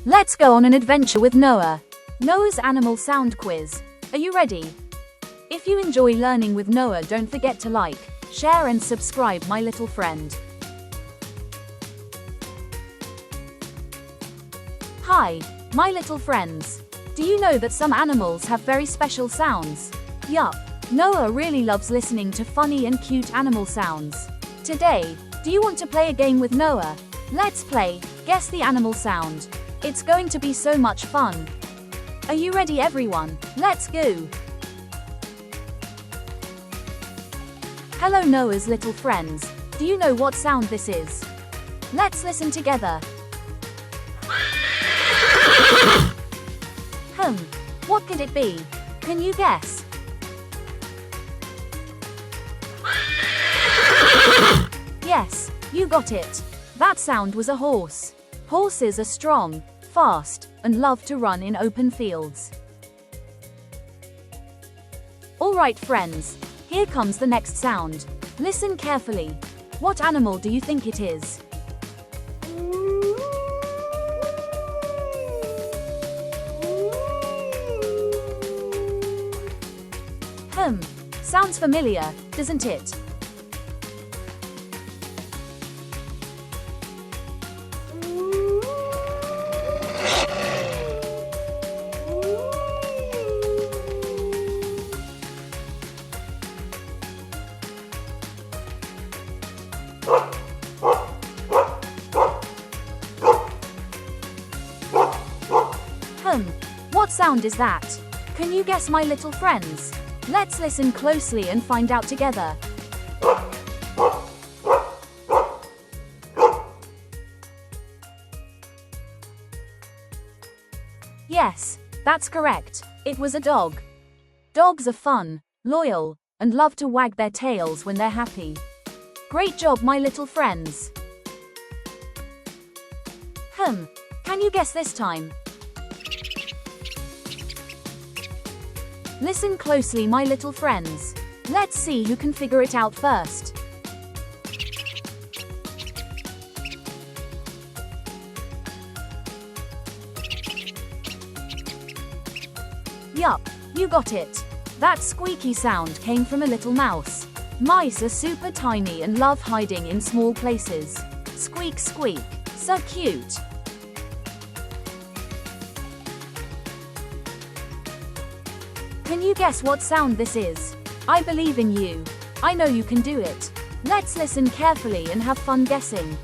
Let's go on an adventure with Noah. Noah's Animal Sound Quiz. Are you ready? If you enjoy learning with Noah, don't forget to like, share and subscribe, my little friend. Hi, my little friends. Do you know that some animals have very special sounds? Yup, Noah really loves listening to funny and cute animal sounds. Today, do you want to play a game with Noah? Let's play Guess the Animal Sound. It's going to be so much fun. Are you ready, everyone? Let's go! Hello, Noah's little friends. Do you know what sound this is? Let's listen together. What could it be? Can you guess? Yes, you got it. That sound was a horse. Horses are strong, fast, and love to run in open fields. Alright friends, here comes the next sound. Listen carefully. What animal do you think it is? Sounds familiar, doesn't it? What sound is that? Can you guess, my little friends? Let's listen closely and find out together. Yes, that's correct. It was a dog. Dogs are fun, loyal, and love to wag their tails when they're happy. Great job, my little friends. Can you guess this time? Listen closely, my little friends. Let's see who can figure it out first. Yup, you got it. That squeaky sound came from a little mouse. Mice are super tiny and love hiding in small places. Squeak, squeak. So cute. Can you guess what sound this is? I believe in you. I know you can do it. Let's listen carefully and have fun guessing.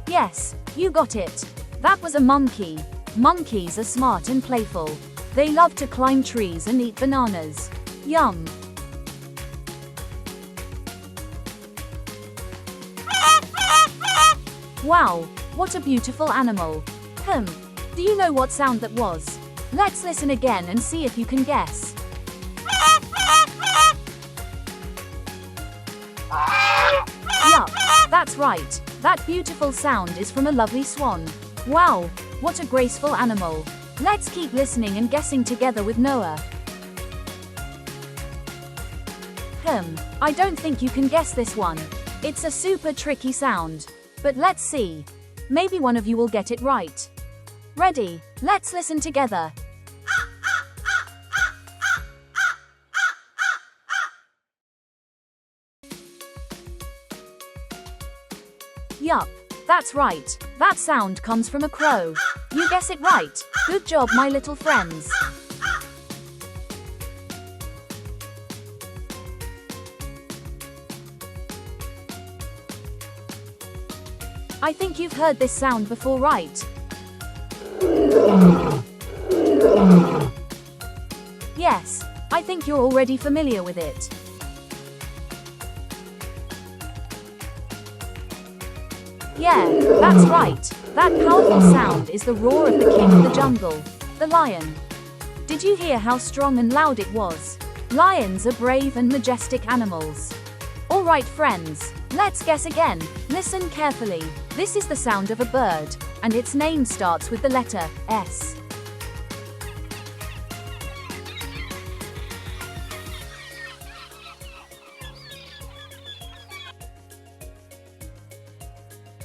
Yes, you got it. That was a monkey. Monkeys are smart and playful. They love to climb trees and eat bananas. Yum! Wow, what a beautiful animal. Do you know what sound that was? Let's listen again and see if you can guess. Yup, that's right. That beautiful sound is from a lovely swan. Wow, what a graceful animal. Let's keep listening and guessing together with Noah. I don't think you can guess this one. It's a super tricky sound. But let's see. Maybe one of you will get it right. Ready? Let's listen together. Yup, that's right. That sound comes from a crow. You guess it right. Good job, my little friends. I think you've heard this sound before, right? Yes, I think you're already familiar with it. Yeah, that's right. That powerful sound is the roar of the king of the jungle, the lion. Did you hear how strong and loud it was? Lions are brave and majestic animals. Alright friends, let's guess again. Listen carefully. This is the sound of a bird, and its name starts with the letter S.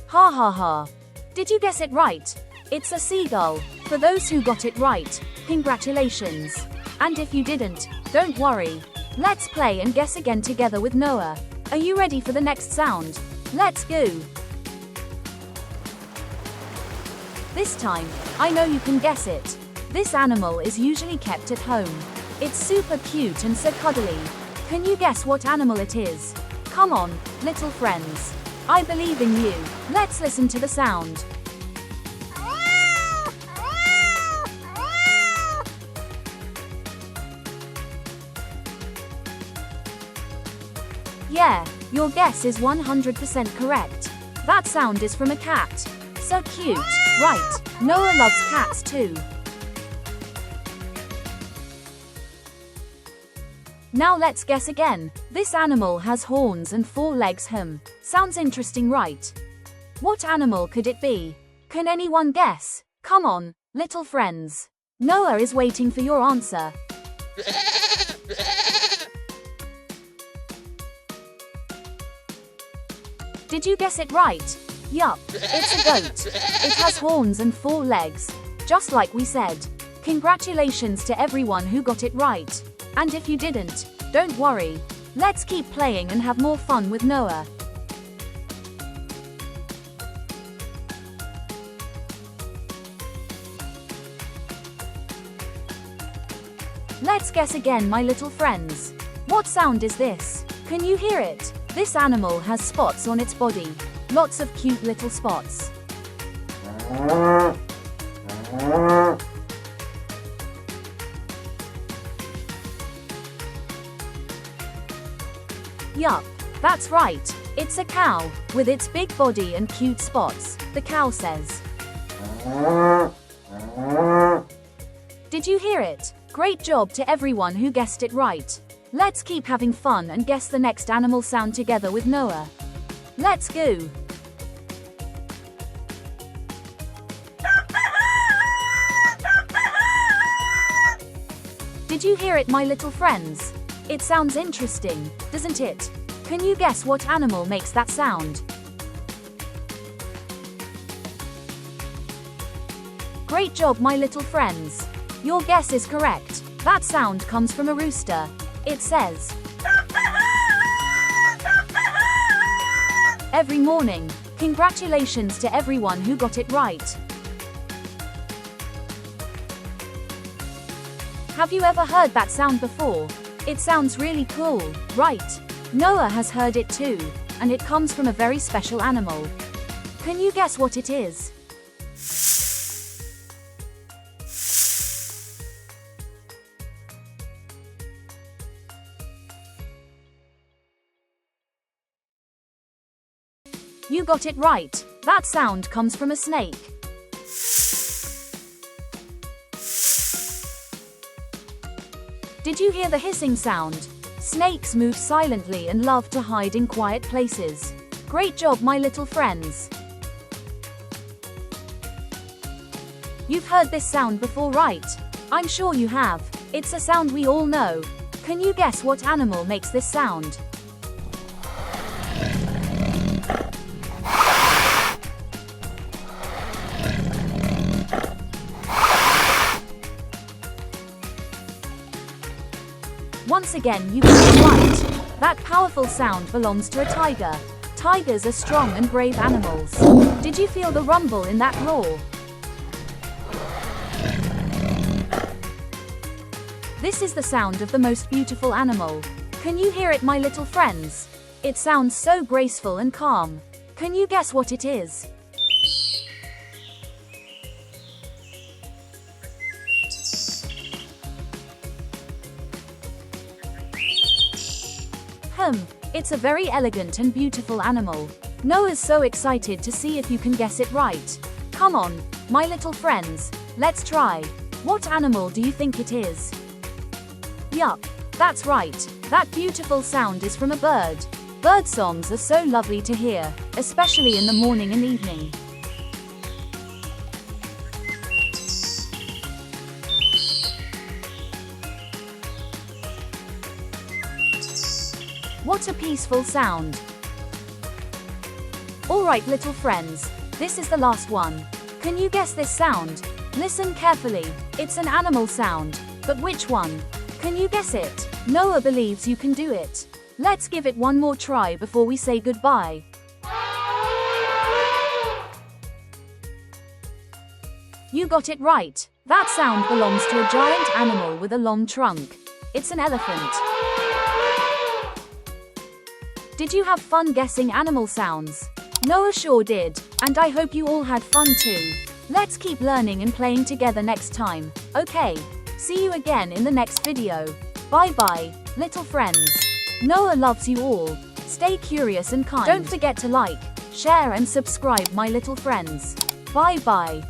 Ha ha ha. Did you guess it right? It's a seagull. For those who got it right, congratulations. And if you didn't, don't worry. Let's play and guess again together with Noah. Are you ready for the next sound? Let's go. This time, I know you can guess it. This animal is usually kept at home. It's super cute and so cuddly. Can you guess what animal it is? Come on, little friends. I believe in you. Let's listen to the sound. Yeah, your guess is 100% correct. That sound is from a cat. So cute, right? Noah loves cats too. Now let's guess again. This animal has horns and 4 legs. Sounds interesting, right? What animal could it be? Can anyone guess? Come on, little friends. Noah is waiting for your answer. Did you guess it right? Yup, it's a goat. It has horns and 4 legs, just like we said. Congratulations to everyone who got it right. And if you didn't, don't worry. Let's keep playing and have more fun with Noah. Let's guess again, my little friends. What sound is this? Can you hear it? This animal has spots on its body. Lots of cute little spots. Yup, that's right. It's a cow, with its big body and cute spots, the cow says. Did you hear it? Great job to everyone who guessed it right. Let's keep having fun and guess the next animal sound together with Noah. Let's go. Did you hear it, my little friends? It sounds interesting, doesn't it? Can you guess what animal makes that sound? Great job, my little friends. Your guess is correct. That sound comes from a rooster. It says, every morning. Congratulations to everyone who got it right. Have you ever heard that sound before? It sounds really cool, right? Noah has heard it too, and it comes from a very special animal. Can you guess what it is? You got it right. That sound comes from a snake. Did you hear the hissing sound? Snakes move silently and love to hide in quiet places. Great job, my little friends. You've heard this sound before, right? I'm sure you have. It's a sound we all know. Can you guess what animal makes this sound? Once again, you got it right. That powerful sound belongs to a tiger. Tigers are strong and brave animals. Did you feel the rumble in that roar? This is the sound of the most beautiful animal. Can you hear it, my little friends? It sounds so graceful and calm. Can you guess what it is? It's a very elegant and beautiful animal. Noah's so excited to see if you can guess it right. Come on, my little friends, let's try. What animal do you think it is? Yup, That's right, that beautiful sound is from a bird. Bird songs are so lovely to hear, especially in the morning and evening. What a peaceful sound. Alright little friends, this is the last one. Can you guess this sound? Listen carefully, it's an animal sound, but which one? Can you guess it? Noah believes you can do it. Let's give it one more try before we say goodbye. You got it right. That sound belongs to a giant animal with a long trunk. It's an elephant. Did you have fun guessing animal sounds? Noah sure did, and I hope you all had fun too. Let's keep learning and playing together next time, okay? See you again in the next video. Bye bye, little friends. Noah loves you all. Stay curious and kind. Don't forget to like, share and subscribe, my little friends. Bye bye.